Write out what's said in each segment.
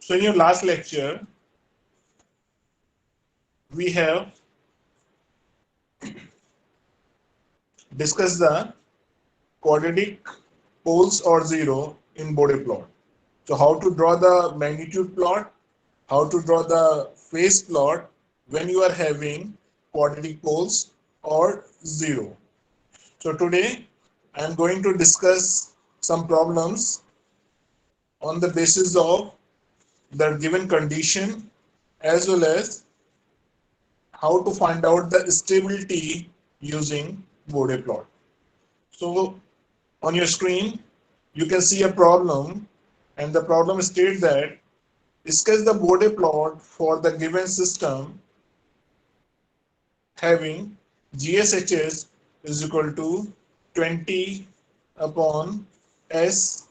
So in your last lecture, we have discussed the quadratic poles or zero in Bode plot. So how to draw the magnitude plot, how to draw the phase plot when you are having quadratic poles or zero. So today I am going to discuss some problems on the basis of the given condition as well as how to find out the stability using Bode plot. So on your screen, you can see a problem, and the problem states that sketch the Bode plot for the given system having GSHS is equal to 20 upon S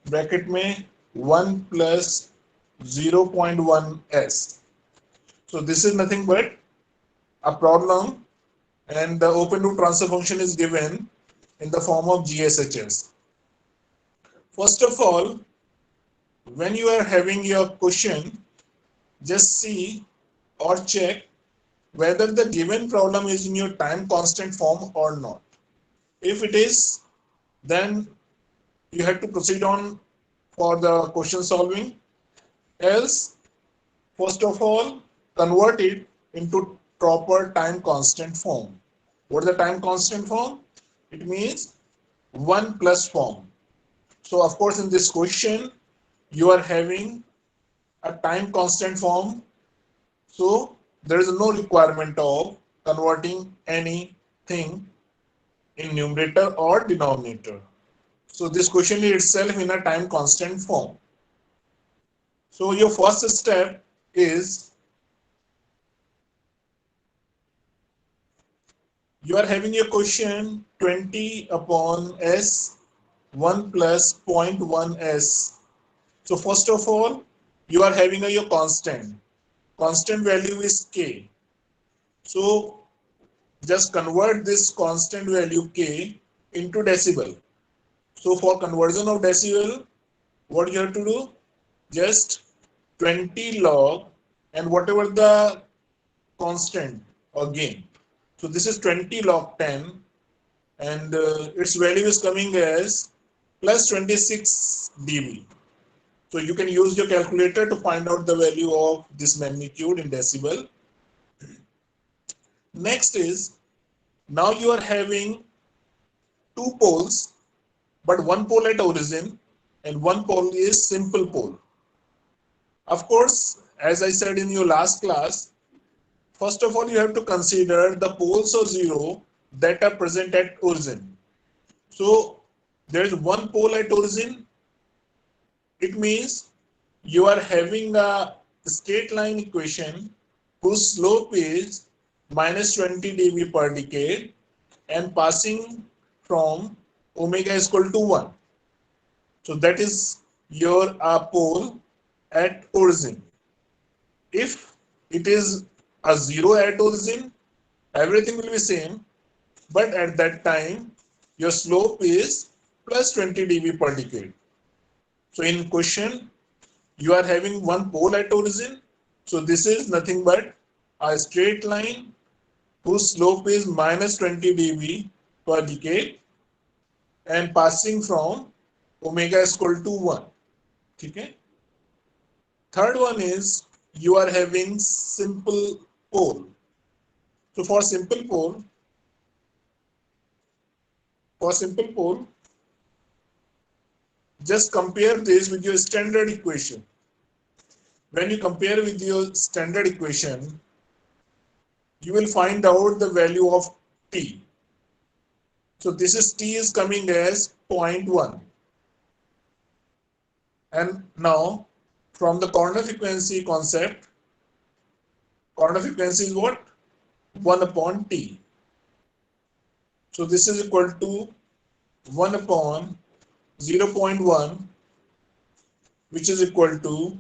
bracket में 1 plus 0.1 S. So this is nothing but a problem, and the open loop transfer function is given in the form of GSHS. First of all, when you are having your question, just see or check whether the given problem is in your time constant form or not. If it is, then you have to proceed on for the question solving. Else, first of all, convert it into proper time constant form. What is the time constant form? It means 1 plus form. So of course in this question you are having a time constant form, so there is no requirement of converting anything in numerator or denominator. So this question is itself in a time constant form. So your first step is you are having your question 20 upon S 1 plus 0.1 S. So first of all, you are having your constant. Constant value is K. So just convert this constant value K into decibel. So for conversion of decibel, what you have to do? Just 20 log and whatever the constant or gain. So this is 20 log 10, and its value is coming as plus 26 dB. So you can use your calculator to find out the value of this magnitude in decibel. Next is, now you are having two poles, but one pole at origin and one pole is simple pole. Of course, as I said in your last class, first of all you have to consider the poles of zero that are present at origin. So there is one pole at origin. It means you are having a straight line equation whose slope is minus 20 dB per decade and passing from omega is equal to 1. So that is your pole at origin. If it is a zero at origin, everything will be same, but at that time your slope is plus 20 dB per decade. So in question, you are having one pole at origin. So this is nothing but a straight line whose slope is minus 20 dB per decade and passing from omega is equal to 1. Okay. Third one is you are having simple pole. So for simple pole, just compare this with your standard equation. When you compare with your standard equation, you will find out the value of T. So this is T is coming as 0.1. And now from the corner frequency concept, corner frequency is what? 1 upon T. So this is equal to 1 upon 0.1, which is equal to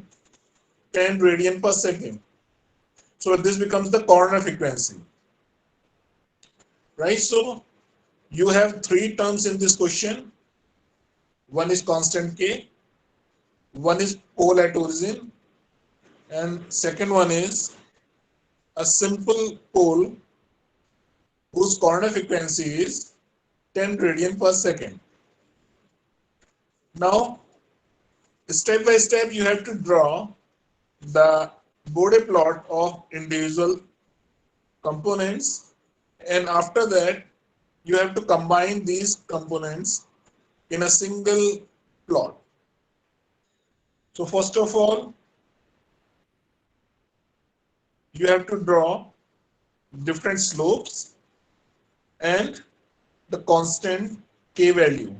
10 radian per second. So this becomes the corner frequency, right? So you have three terms in this question. One is constant K, one is pole at origin, and second one is a simple pole whose corner frequency is 10 radian per second. Now, step by step, you have to draw the Bode plot of individual components, and after that, you have to combine these components in a single plot. So first of all, you have to draw different slopes and the constant k value,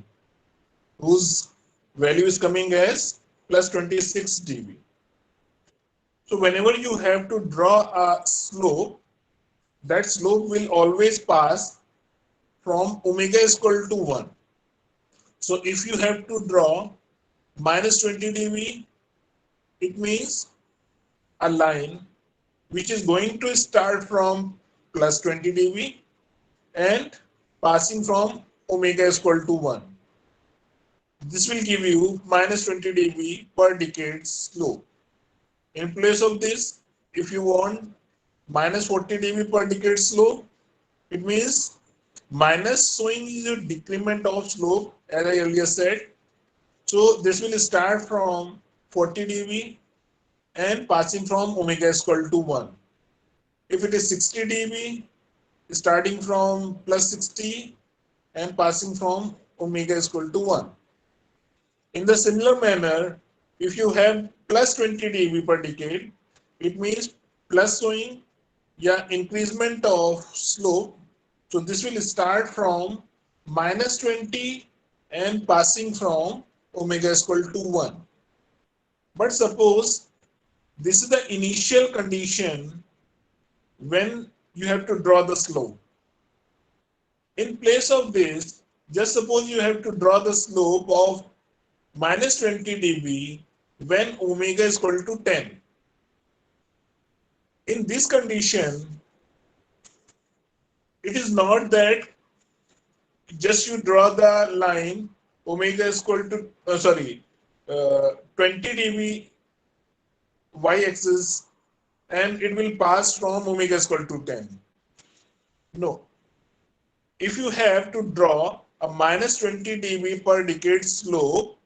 whose value is coming as plus 26 dB. So whenever you have to draw a slope, that slope will always pass from omega is equal to 1. So if you have to draw minus 20 dB, it means a line which is going to start from plus 20 dB and passing from omega is equal to 1. This will give you minus 20 dB per decade slope. In place of this, if you want minus 40 dB per decade slope, it means minus showing is a decrement of slope, as I earlier said. So this will start from 40 dB and passing from omega is equal to 1. If it is 60 dB, starting from plus 60 and passing from omega is equal to 1. In the similar manner, if you have plus 20 dB per decade, it means plus showing increment of slope. So this will start from minus 20 and passing from omega is equal to 1. But suppose this is the initial condition when you have to draw the slope. In place of this, just suppose you have to draw the slope of minus 20 dB when omega is equal to 10. In this condition, it is not that just you draw the line omega is equal to 20 dB y-axis and it will pass from omega is equal to 10. No. If you have to draw a minus 20 dB per decade slope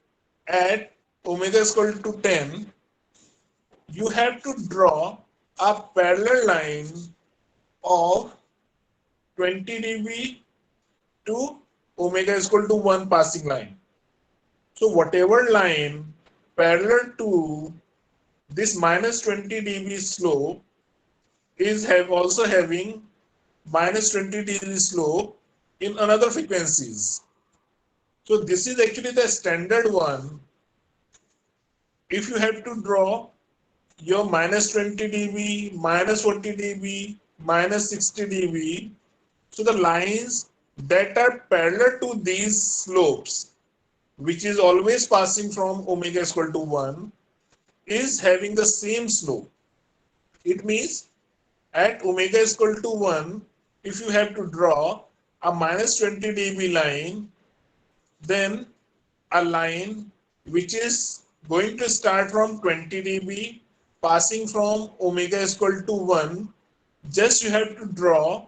at omega is equal to 10, you have to draw a parallel line of 20 dB to omega is equal to 1 passing line. So whatever line parallel to this minus 20 dB slope is also having minus 20 dB slope in another frequencies. So this is actually the standard one. If you have to draw your minus 20 dB, minus 40 dB, minus 60 dB, so the lines that are parallel to these slopes, which is always passing from omega is equal to 1, is having the same slope. It means at omega is equal to 1, if you have to draw a minus 20 dB line, then a line which is going to start from 20 dB passing from omega is equal to 1, just you have to draw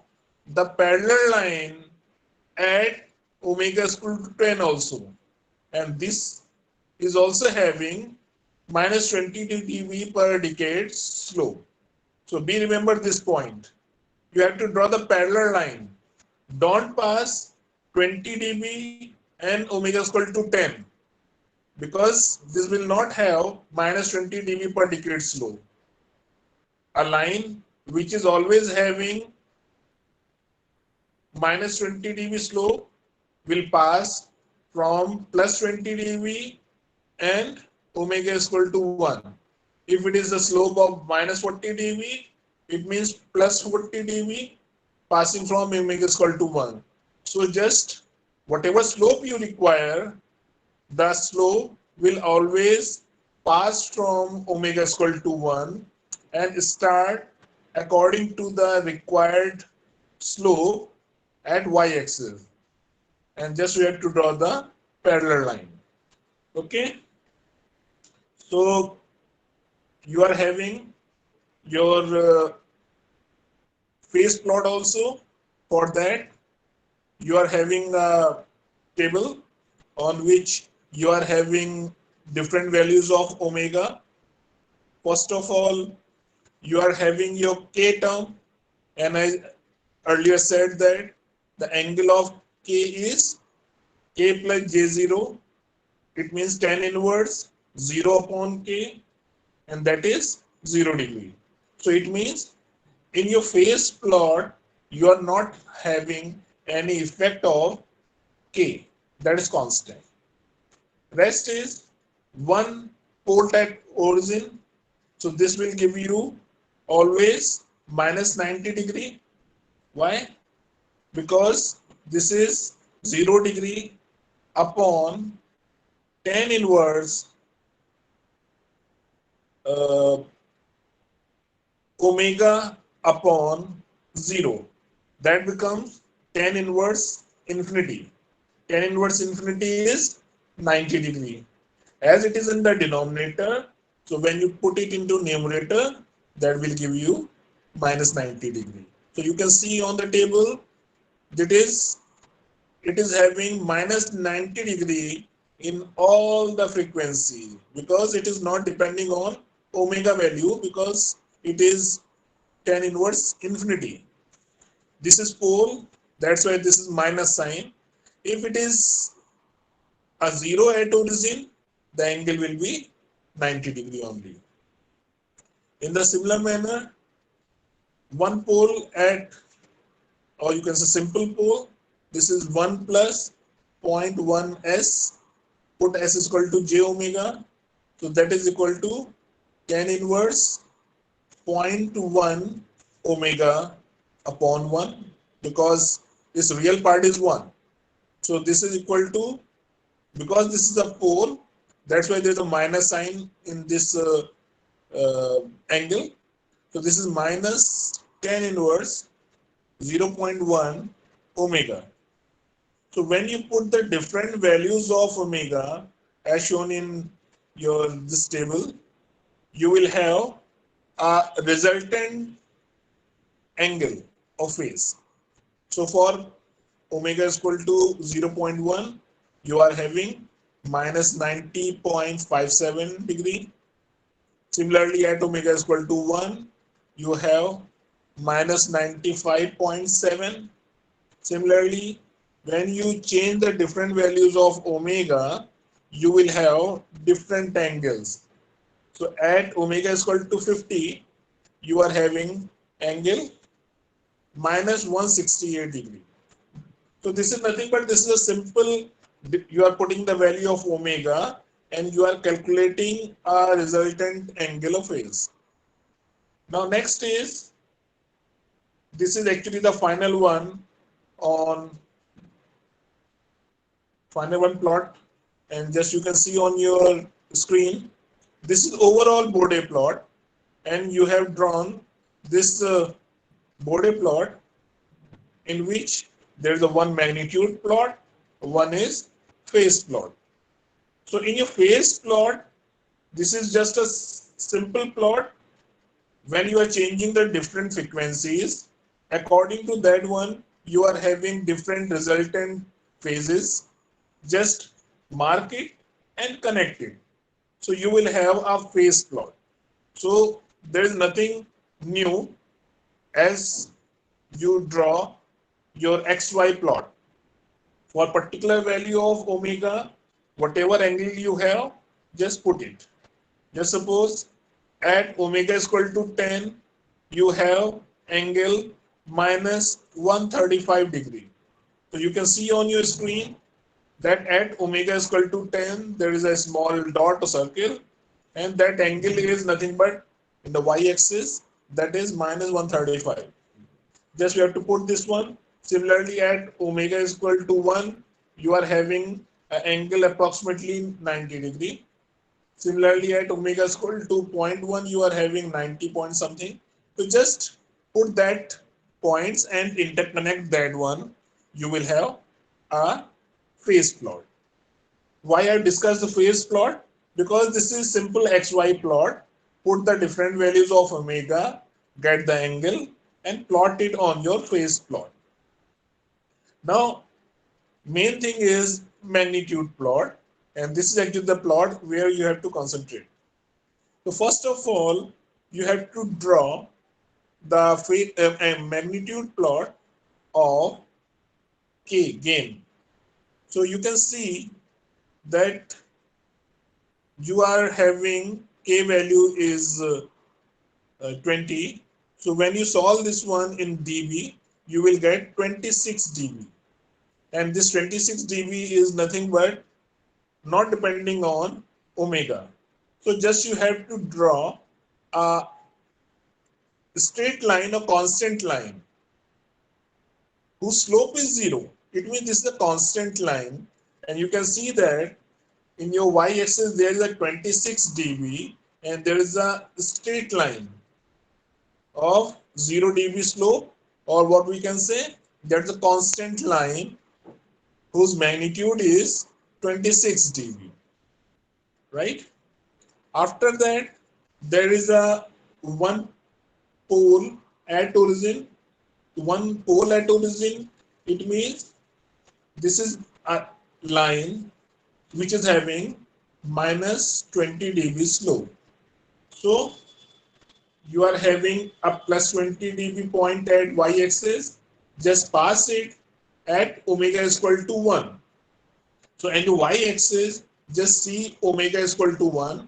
the parallel line at omega is equal to 10 also, and this is also having minus 20 dB per decade slope. So be remember this point. You have to draw the parallel line. Don't pass 20 dB and omega is equal to 10, because this will not have minus 20 dB per decade slope. A line which is always having minus 20 dB slope will pass from plus 20 dB and omega is equal to 1. If it is a slope of minus 40 dB, it means plus 40 dB passing from omega is equal to 1. So just whatever slope you require, the slope will always pass from omega is equal to 1 and start according to the required slope at y-axis, and just we have to draw the parallel line. Okay, so you are having your phase plot also. For that, you are having a table on which you are having different values of omega. First of all, you are having your k term, and I earlier said that the angle of k is k plus j0. It means tan inverse 0 upon k, and that is 0 degree. So it means in your phase plot, you are not having any effect of k, that is constant. Rest is one pole at origin. So this will give you always minus 90 degree. Why? Because this is 0 degree upon tan inverse uh, omega upon 0. That becomes tan inverse infinity. Tan inverse infinity is 90 degree. As it is in the denominator, so when you put it into numerator, that will give you minus 90 degree. So you can see on the table that it is having minus 90 degree in all the frequency, because it is not depending on omega value, because it is tan inverse infinity. This is pole, that's why this is minus sign. If it is a 0 at origin, the angle will be 90 degree only. In the similar manner, one pole at, or you can say simple pole, this is 1 plus 0.1 s, put s is equal to j omega, so that is equal to tan inverse 0.1 omega upon 1, because this real part is 1. So this is equal to, because this is a pole, that's why there's a minus sign in this angle. So this is minus tan inverse 0.1 omega. So when you put the different values of omega as shown in your this table, you will have a resultant angle of phase. So for omega is equal to 0.1, you are having minus 90.57 degree. Similarly, at omega is equal to 1, you have minus 95.7. Similarly, when you change the different values of omega, you will have different angles. So at omega is equal to 50, you are having angle minus 168 degree. So this is nothing but this is a simple, you are putting the value of omega and you are calculating a resultant angle of phase. Now next is, this is actually the final one on final one plot, and just you can see on your screen, this is overall Bode plot, and you have drawn this Bode plot in which there is a one magnitude plot, one is phase plot. So in your phase plot, this is just a simple plot. When you are changing the different frequencies, according to that one, you are having different resultant phases. Just mark it and connect it. So you will have a phase plot. So there is nothing new as you draw your XY plot. For particular value of omega, whatever angle you have, just put it. Just suppose at omega is equal to 10, you have angle minus 135 degree. So you can see on your screen that at omega is equal to 10, there is a small dot or circle, and that angle is nothing but in the y-axis, that is minus 135. Just we have to put this one. Similarly, at omega is equal to 1, you are having an angle approximately 90 degree. Similarly, at omega is equal to 0.1, you are having 90 point something. So just put that points and interconnect that one. You will have a phase plot. Why I discussed the phase plot? Because this is simple XY plot. put the different values of omega, get the angle, and plot it on your phase plot. Now, main thing is magnitude plot, and this is actually the plot where you have to concentrate. So first of all, you have to draw the magnitude plot of K gain. So you can see that you are having K value is 20. So when you solve this one in dB, you will get 26 dB. And this 26 dB is nothing but not depending on omega. So just you have to draw a straight line, a constant line whose slope is 0. It means this is a constant line, and you can see that in your y-axis there is a 26 dB and there is a straight line of 0 dB slope, or what we can say, that's a constant line whose magnitude is 26 dB, right? After that, there is a one pole at origin. One pole at origin, it means this is a line which is having minus 20 dB slope. So you are having a plus 20 dB point at y-axis, just pass it at omega is equal to 1. So and the y-axis, just see omega is equal to 1,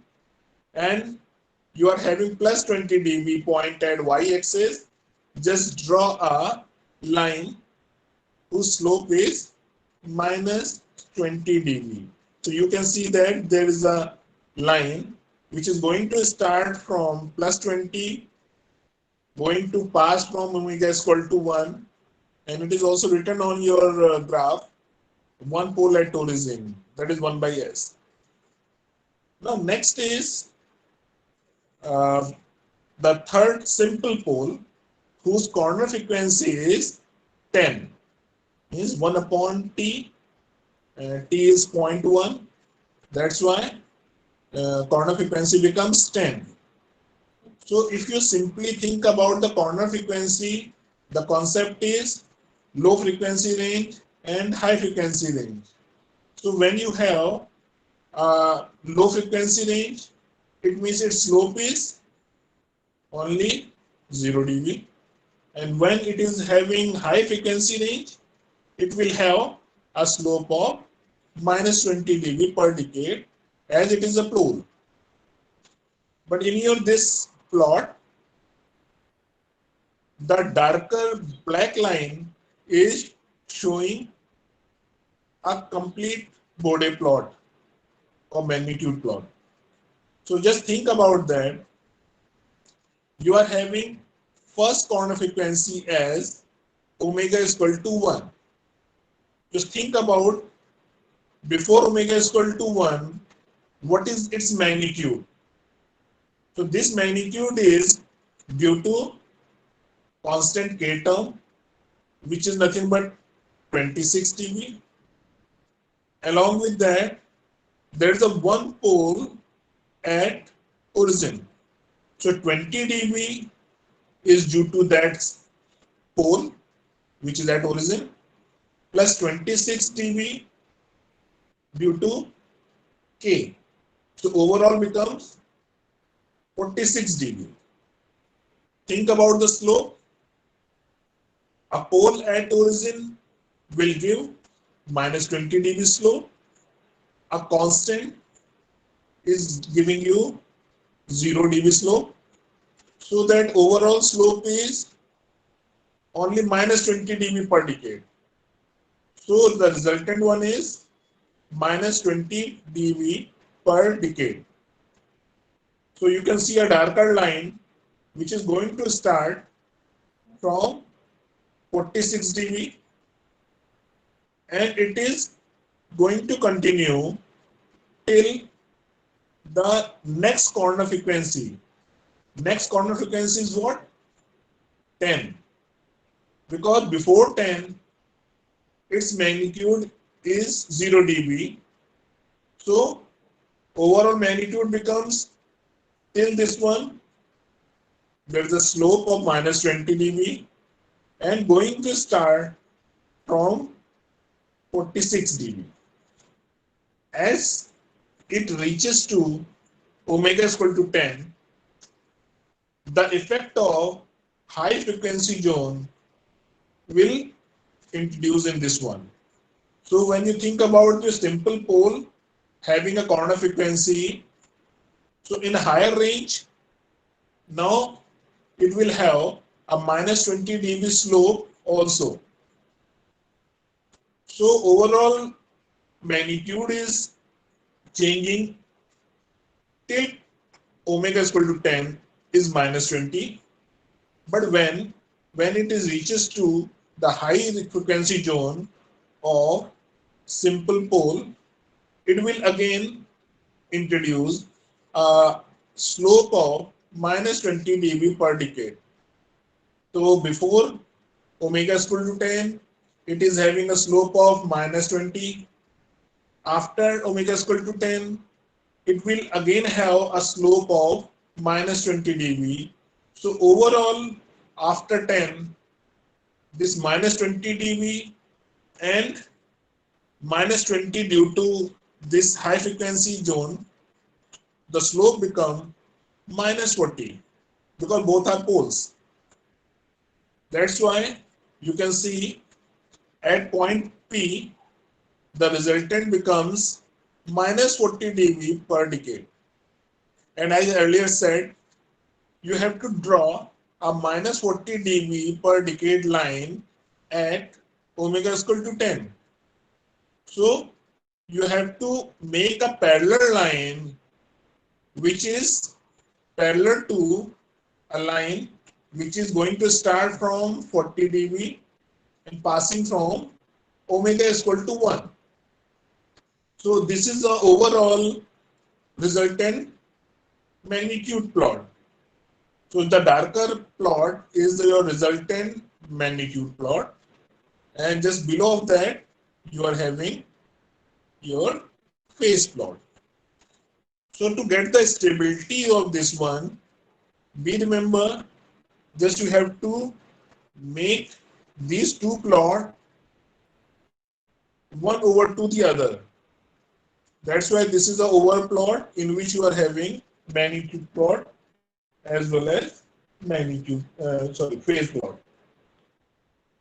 and you are having plus 20 dB point at y-axis, just draw a line whose slope is minus 20 dB. So you can see that there is a line which is going to start from plus 20, going to pass from omega is equal to 1, and it is also written on your graph, one pole at origin, that is 1 by s. Now next is the third simple pole whose corner frequency is 10, is 1 upon t, t is 0.1, that's why corner frequency becomes 10. So if you simply think about the corner frequency, the concept is low frequency range and high frequency range. So when you have a low frequency range, it means its slope is only 0 dB, and when it is having high frequency range, it will have a slope of minus 20 dB per decade, as it is a pole. But in your this plot, the darker black line is showing a complete Bode plot or magnitude plot. So just think about that. You are having first corner frequency as omega is equal to 1. Just think about before omega is equal to 1, what is its magnitude? So this magnitude is due to constant K term, which is nothing but 26 dB. Along with that, there is a one pole at origin. So 20 dB is due to that pole, which is at origin, plus 26 dB due to K. So overall becomes 46 dB. Think about the slope. A pole at origin will give minus 20 dB slope. A constant is giving you 0 dB slope. So that overall slope is only minus 20 dB per decade. So the resultant one is minus 20 dB per decade. So you can see a darker line which is going to start from 46 dB and it is going to continue till the next corner frequency. Next corner frequency is what? 10. Because before 10, its magnitude is 0 dB. So overall magnitude becomes till this one, there is a slope of minus 20 dB and going to start from 46 dB. As it reaches to omega is equal to 10, the effect of high frequency zone will introduce in this one. So when you think about the simple pole having a corner frequency, so in a higher range, now it will have a minus 20 dB slope also. So overall magnitude is changing till omega is equal to 10 is minus 20. But when it is reaches to the high frequency zone of simple pole, it will again introduce a slope of minus 20 dB per decade. So before omega is equal to 10, it is having a slope of minus 20. After omega is equal to 10, it will again have a slope of minus 20 dB. So overall, after 10, this minus 20 dB and minus 20 due to this high frequency zone, the slope become minus 40 because both are poles. That's why you can see at point P, the resultant becomes minus 40 dB per decade. And as I earlier said, you have to draw a minus 40 dB per decade line at omega is equal to 10. So you have to make a parallel line which is parallel to a line which is going to start from 40 dB and passing from omega is equal to 1. So this is the overall resultant magnitude plot. So the darker plot is your resultant magnitude plot, and just below of that you are having your phase plot. So to get the stability of this one, we remember just you have to make these two plots one over to the other. That's why this is the over plot in which you are having magnitude plot as well as phase plot.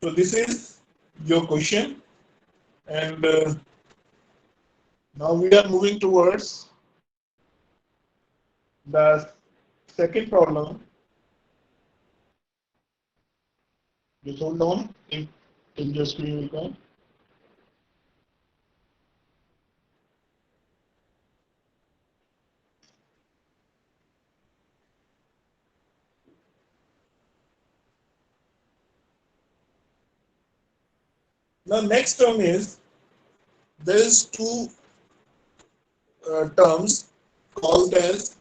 So this is your question, and now we are moving towards the second problem. Just hold on if your screen will come. Now next term is there is two terms called as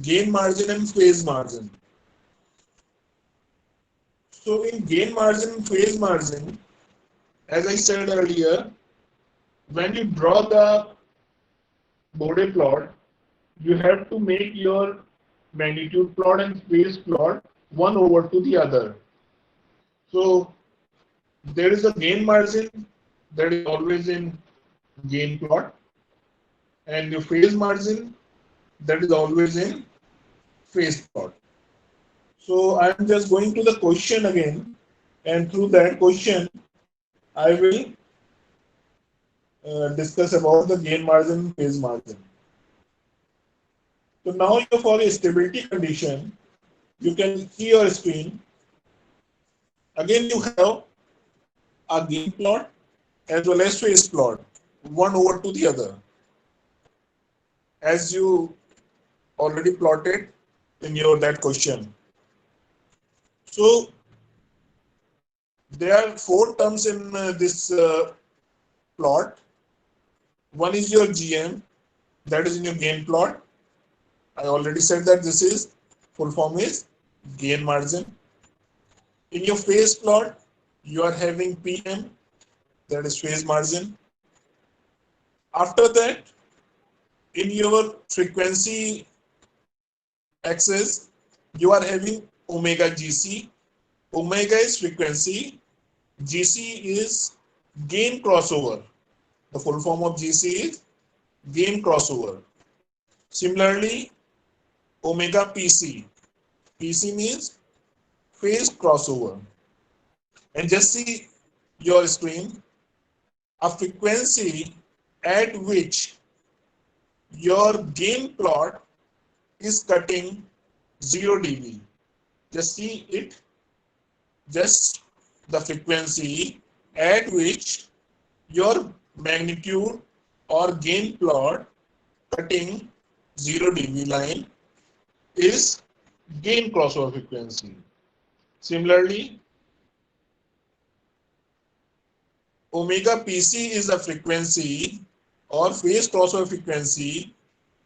gain margin and phase margin. So in gain margin and phase margin, as I said earlier, when you draw the Bode plot, you have to make your magnitude plot and phase plot one over to the other. So there is a gain margin that is always in gain plot, and your phase margin that is always in phase plot. So I am just going to the question again, and through that question, I will discuss about the gain margin, phase margin. So now for a stability condition, you can see your screen. Again, you have a gain plot as well as phase plot, one over to the other, as you already plotted in your that question. So there are four terms in this plot. One is your GM, that is in your gain plot. I already said that this is full form is gain margin. In your phase plot, you are having PM, that is phase margin. After that, in your frequency axis, you are having omega GC. Omega is frequency, GC is gain crossover. The full form of GC is gain crossover. Similarly, omega PC. PC means phase crossover. And just see your screen, a frequency at which your gain plot is cutting 0 dB. Just see it, just the frequency at which your magnitude or gain plot cutting 0 dB line is gain crossover frequency. Similarly, omega PC is a frequency or phase crossover frequency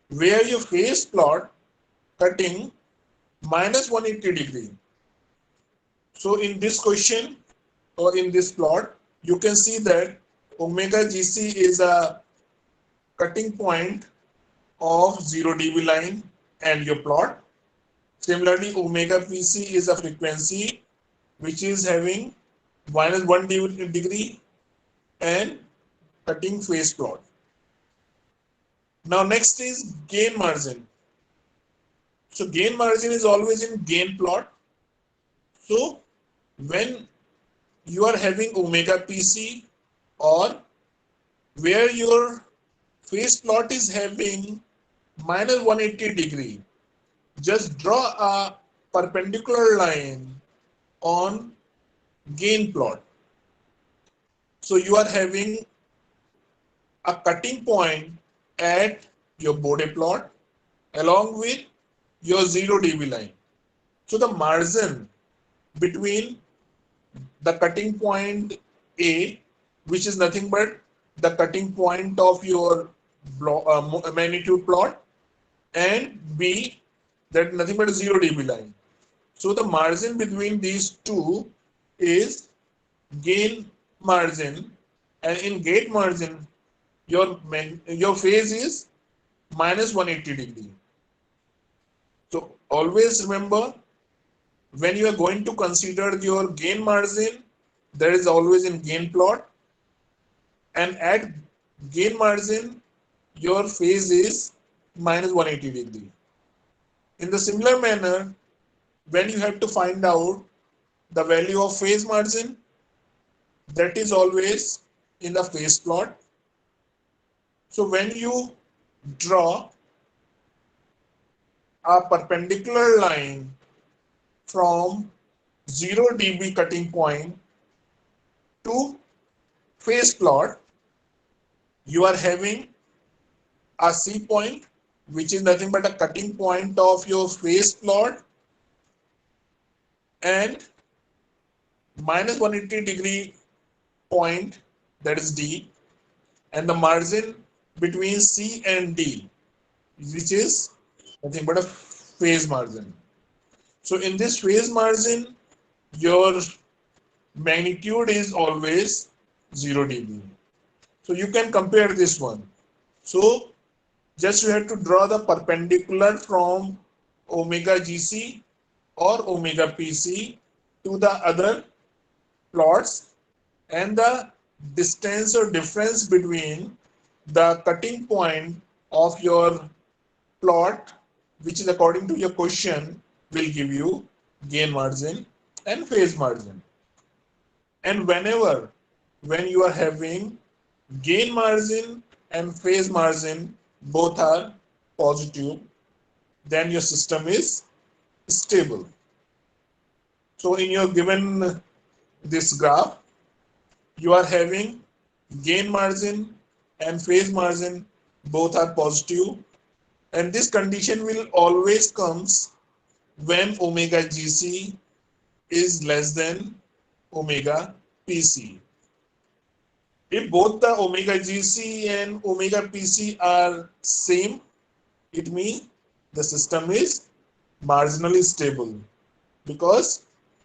where your phase plot cutting minus 180 degree. So in this question or in this plot, you can see that omega GC is a cutting point of 0 dB line and your plot. Similarly, omega PC is a frequency which is having minus 1 degree and cutting phase plot. Now next is gain margin. So gain margin is always in gain plot. So when you are having omega PC or where your phase plot is having minus 180 degree, just draw a perpendicular line on gain plot. So you are having a cutting point at your Bode plot along with your 0 dB line. So the margin between the cutting point A, which is nothing but the cutting point of your magnitude plot, and B, that nothing but a 0 dB line. So the margin between these two is gain margin, and in gate margin your phase is minus 180 degree. So always remember, when you are going to consider your gain margin, that is always in gain plot, and at gain margin your phase is minus 180 degree. In the similar manner, when you have to find out the value of phase margin, that is always in the phase plot. So when you draw a perpendicular line from 0 dB cutting point to phase plot, you are having a C point, which is nothing but a cutting point of your phase plot, and minus 180 degree point, that is D, and the margin between C and D, which is nothing but a phase margin. So in this phase margin, your magnitude is always 0 dB. So you can compare this one. So just you have to draw the perpendicular from omega GC or omega PC to the other plots, and the distance or difference between the cutting point of your plot, which is according to your question, will give you gain margin and phase margin. And when you are having gain margin and phase margin both are positive, then your system is stable. So in your given this graph, you are having gain margin and phase margin both are positive, and this condition will always comes when omega GC is less than omega PC. If both the omega GC and omega PC are same, it means the system is marginally stable, because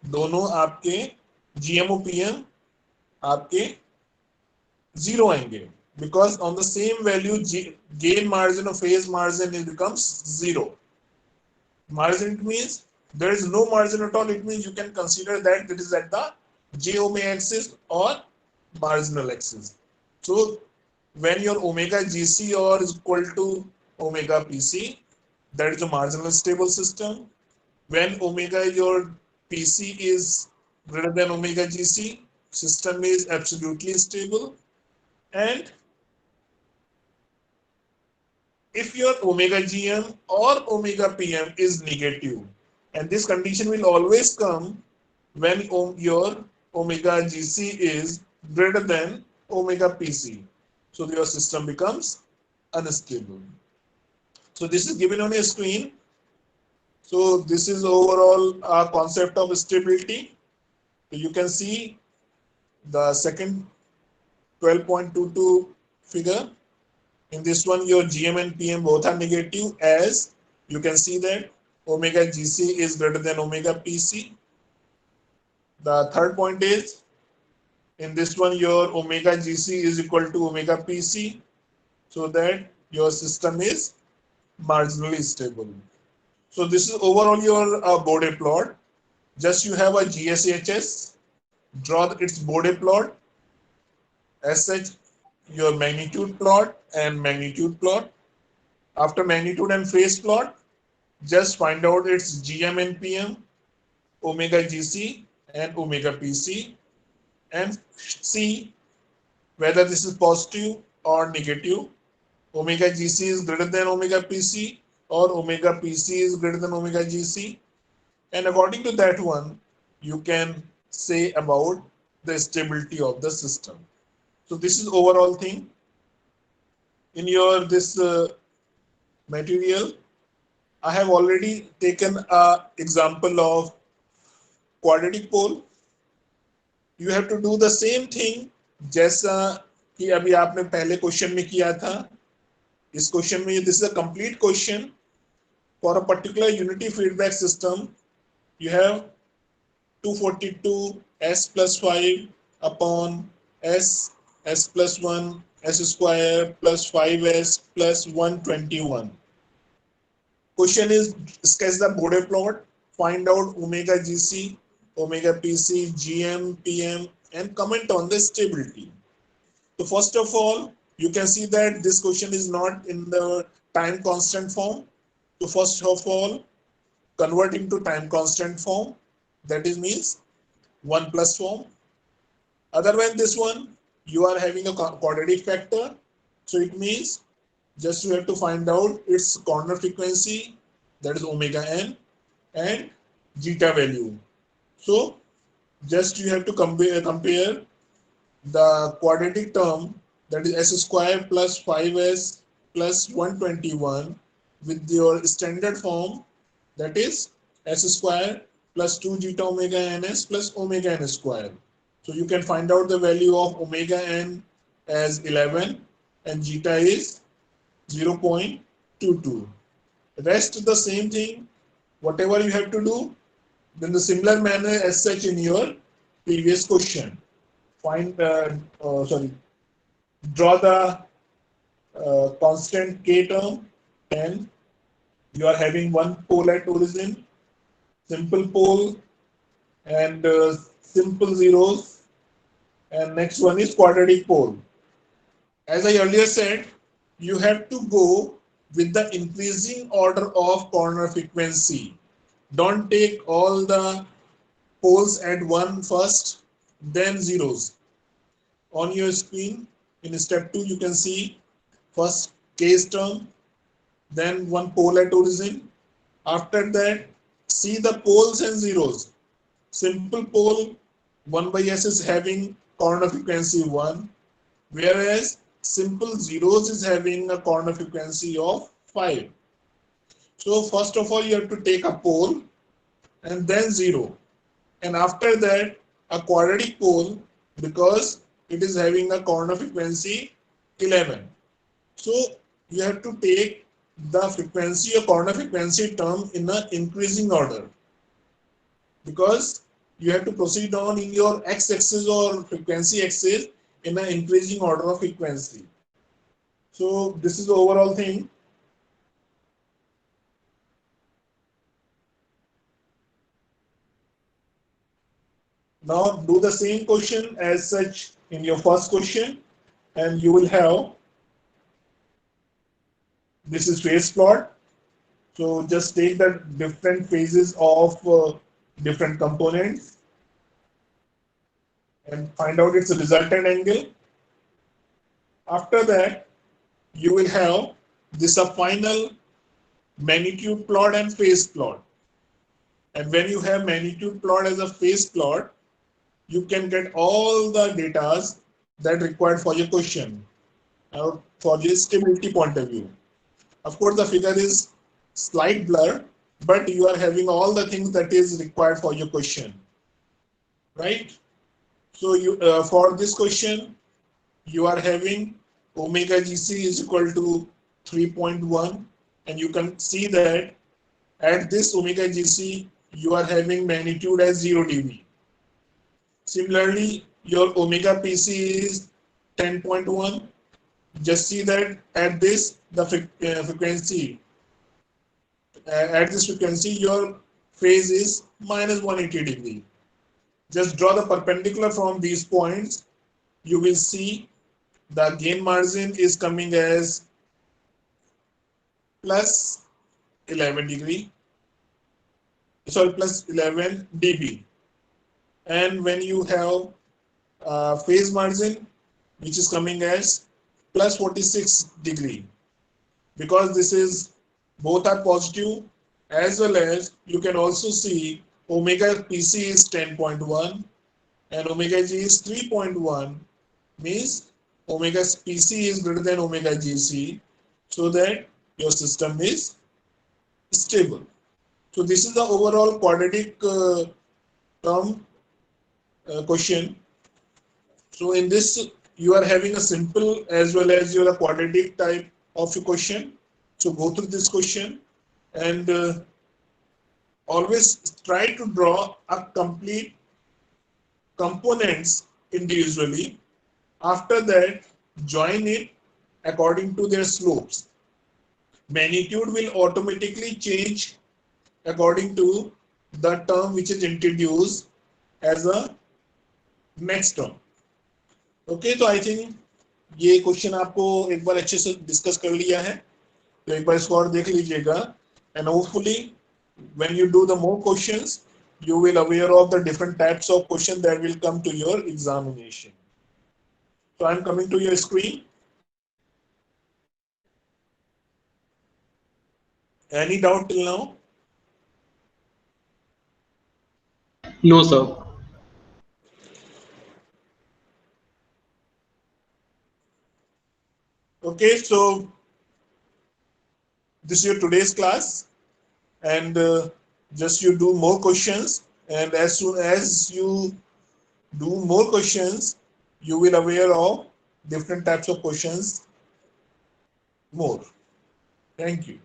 दोनों आपके GMO PM आपके zero आएंगे, because on the same value gain margin or phase margin it becomes zero. Margin, it means there is no margin at all. It means you can consider that it is at the j omega axis or marginal axis. So when your omega gc or is equal to omega pc, that is a marginal stable system. When omega your pc is greater than omega gc, system is absolutely stable. And if your omega gm or omega pm is negative, and this condition will always come when your omega gc is greater than omega pc, so your system becomes unstable. So this is given on a screen. So this is overall a concept of stability. So you can see the second 12.22 figure. In this one, your GM and PM both are negative, as you can see that omega GC is greater than omega PC. The third point is, in this one, your omega GC is equal to omega PC, so that your system is marginally stable. So this is overall your Bode plot. Just you have a GSHS, draw its Bode plot, as such your magnitude plot and magnitude plot. After magnitude and phase plot, just find out its GM and PM, omega GC and omega PC, and see whether this is positive or negative. Omega GC is greater than omega PC or omega PC is greater than omega GC. And according to that one, you can say about the stability of the system. So this is overall thing. In your this material, I have already taken an example of quadratic pole. You have to do the same thing जैसा कि अभी आपने पहले question में किया था. इस question में this is a complete question. For a particular unity feedback system, you have 242 s plus 5 upon s plus 1 s square plus 5s plus 121. Question is sketch the Bode plot, find out omega GC, omega PC, GM, PM, and comment on the stability. So first of all, you can see that this question is not in the time constant form. So first of all, convert into time constant form. That is means 1 plus form. Otherwise, this one, you are having a quadratic factor. So it means just you have to find out its corner frequency, that is omega n, and zeta value. So just you have to compare the quadratic term, that is s square plus 5s plus 121, with your standard form, that is s square plus 2 zeta omega ns plus omega n square. So you can find out the value of omega n as 11 and zeta is 0.22. Rest the same thing, whatever you have to do, then the similar manner as such in your previous question. Find, draw the constant k term, and you are having one pole at origin, simple pole, and simple zeros, and next one is quadratic pole. As I earlier said, you have to go with the increasing order of corner frequency. Don't take all the poles at one first, then zeros. On your screen, in step 2, you can see first case term, then one pole at origin. After that, see the poles and zeros. Simple pole 1 by s is having corner frequency 1, whereas simple zeros is having a corner frequency of 5. So first of all, you have to take a pole and then zero, and after that a quadratic pole, because it is having a corner frequency 11. So you have to take the frequency or corner frequency term in an increasing order, because you have to proceed on in your x-axis or frequency axis in an increasing order of frequency. So this is the overall thing. Now do the same question as such in your first question, and you will have, this is phase plot. So just take the different phases of different components and find out its resultant angle. After that, you will have this a final magnitude plot and phase plot. And when you have magnitude plot as a phase plot, you can get all the data that required for your question for the stability point of view. Of course, the figure is slight blur, but you are having all the things that is required for your question, right? So you for this question, you are having omega GC is equal to 3.1, and you can see that at this omega GC, you are having magnitude as 0 dB. Similarly, your omega PC is 10.1. Just see that at this the frequency at this frequency your phase is minus 180 degree. Just draw the perpendicular from these points. You will see the gain margin is coming as plus 11 degree. Sorry, plus 11 dB. And when you have phase margin, which is coming as plus 46 degree, because this is both are positive, as well as you can also see omega PC is 10.1 and omega G is 3.1, means omega PC is greater than omega GC, so that your system is stable. So this is the overall quadratic term question. So in this, you are having a simple as well as your quadratic type of a question. So go through this question and always try to draw a complete components individually. After that, join it according to their slopes. Magnitude will automatically change according to the term which is introduced as a next term. Okay, तो I think ये question आपको एक बार अच्छे से discuss कर लिया है, तो एक बार इसको और देख लीजिएगा, and hopefully when you do the more questions, you will aware of the different types of question that will come to your examination. So I'm coming to your screen. Any doubt till now? No, sir. Okay, so this is your today's class, and just you do more questions, and as soon as you do more questions, you will aware of different types of questions more. Thank you.